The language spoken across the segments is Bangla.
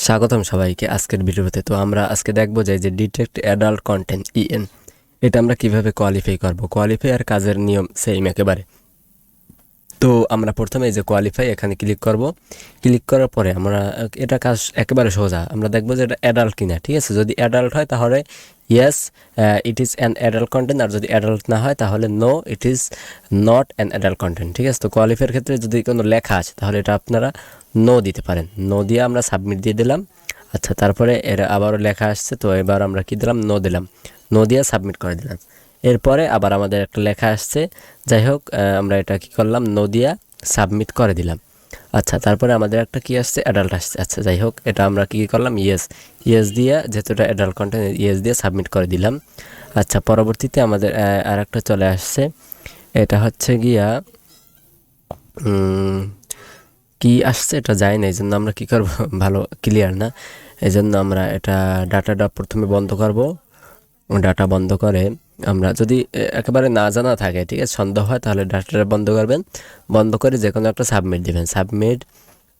স্বাগতম সবাইকে আজকের ভিডিওতে। তো আমরা আজকে দেখবো যে ডিটেক্ট অ্যাডাল্ট কন্টেন্ট ইএন এটা আমরা কিভাবে কোয়ালিফাই করব। কোয়ালিফাই আর কাজের নিয়ম সেম একেবারে। তো আমরা প্রথমে এই যে কোয়ালিফাই এখানে ক্লিক করব। ক্লিক করার পরে আমরা এটা কাজ একেবারে সোজা, আমরা দেখবো যে এটা অ্যাডাল্ট কিনা। ঠিক আছে, যদি অ্যাডাল্ট হয় তাহলে yes it is an adult content, আর যদি অ্যাডাল্ট না হয় তাহলে no it is not an adult content. ঠিক আছে, তো কোয়ালিফাইয়ের ক্ষেত্রে যদি কোনো লেখা আছে তাহলে এটা আপনারা নো দিতে পারেন। নো দিয়ে আমরা সাবমিট দিয়ে দিলাম। আচ্ছা, তারপরে এর আবারও লেখা আসছে, তো এবার আমরা কি দিলাম, নো দিলাম। নো দিয়ে সাবমিট করে দিলাম। এরপরে আবার আমাদের একটা লেখা আসছে, যাই হোক আমরা এটা কি করলাম, নো দিয়া সাবমিট করে দিলাম। আচ্ছা, তারপরে আমাদের একটা কি আসছে, অ্যাডাল্ট আসছে। আচ্ছা, যাই হোক এটা আমরা কি করলাম, ইয়েস ইয়েস দিয়ে, যেহেতু এটা অ্যাডাল্ট কন্টেন্ট, ইয়েস দিয়ে সাবমিট করে দিলাম। আচ্ছা, পরবর্তীতে আমাদের আর একটা চলে আসছে, এটা হচ্ছে গিয়া কি আসছে এটা যায় না, এই জন্য আমরা কী করবো ভালো ক্লিয়ার না, এই জন্য আমরা এটা ডাটাটা প্রথমে বন্ধ করব। ডাটা বন্ধ করে আমরা যদি একেবারে না জানা থাকে, ঠিক আছে, সন্দেহ হয়, তাহলে ডাটাটা বন্ধ করবেন। বন্ধ করে যে কোনো একটা সাবমিট দিবেন। সাবমিট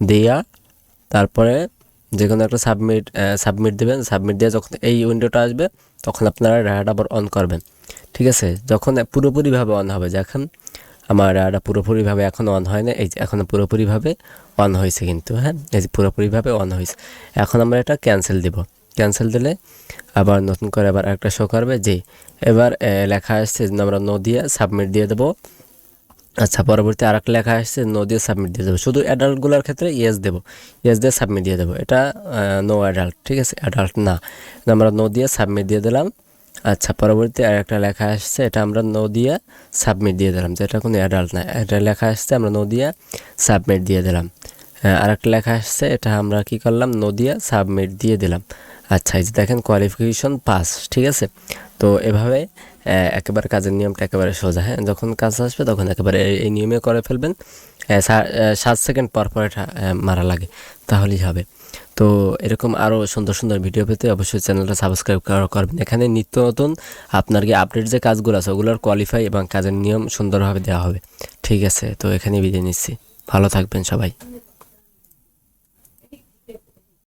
দিয়া তারপরে যে কোনো একটা সাবমিট দেবেন। সাবমিট দিয়ে যখন এই উইন্ডোটা আসবে তখন আপনারা ডাটাটা আবার অন করবেন। ঠিক আছে, যখন পুরোপুরিভাবে অন হবে, যখন আমার ডাটা পুরোপুরিভাবে এখনও অন হয় না, এই যে এখন পুরোপুরিভাবে অন হয়েছে কিন্তু, হ্যাঁ, এই যে পুরোপুরিভাবে অন হয়েছে। এখন আমরা এটা ক্যান্সেল দেব। ক্যান্সেল দিলে আবার নতুন করে আবার একটা শো করবে যে এবার লেখা আসছে, আমরা নো দিয়ে সাবমিট দিয়ে দেবো। আচ্ছা, পরবর্তী আর একটা লেখা আসছে, নো দিয়ে সাবমিট দিয়ে দেবো। শুধু অ্যাডাল্টগুলোর ক্ষেত্রে ইয়েস দেবো, ইয়েস দিয়ে সাবমিট দিয়ে দেবো। এটা নো অ্যাডাল্ট, ঠিক আছে, অ্যাডাল্ট না, আমরা নো দিয়ে সাবমিট দিয়ে দিলাম। আচ্ছা, পরবর্তী আর একটা লেখা আসছে, এটা আমরা নো দিয়ে সাবমিট দিয়ে দিলাম, যেটা কোনো অ্যাডাল্ট না। এটা লেখা আসছে, আমরা নো দিয়ে সাবমিট দিয়ে দিলাম। আর একটা লেখা আসছে, এটা আমরা কি করলাম, নো দিয়ে সাবমিট দিয়ে দিলাম। আচ্ছা, এই যে দেখেন কোয়ালিফিকেশন পাস। ঠিক আছে, তো এভাবে একেবারে কাজের নিয়মটা একেবারে সোজা। হ্যাঁ, যখন কাজ আসবে তখন একেবারে এই নিয়মে করে ফেলবেন। 7 সেকেন্ড পর পর এটা মারা লাগে, তাহলেই হবে। তো এরকম আরও সুন্দর সুন্দর ভিডিও পেতে অবশ্যই চ্যানেলটা সাবস্ক্রাইব করবেন। এখানে নিত্য নতুন আপনার কি আপডেট যে কাজগুলো আছে ওগুলোর কোয়ালিফাই এবং কাজের নিয়ম সুন্দরভাবে দেওয়া হবে। ঠিক আছে, তো এখানে বিদায় নিচ্ছি, ভালো থাকবেন সবাই।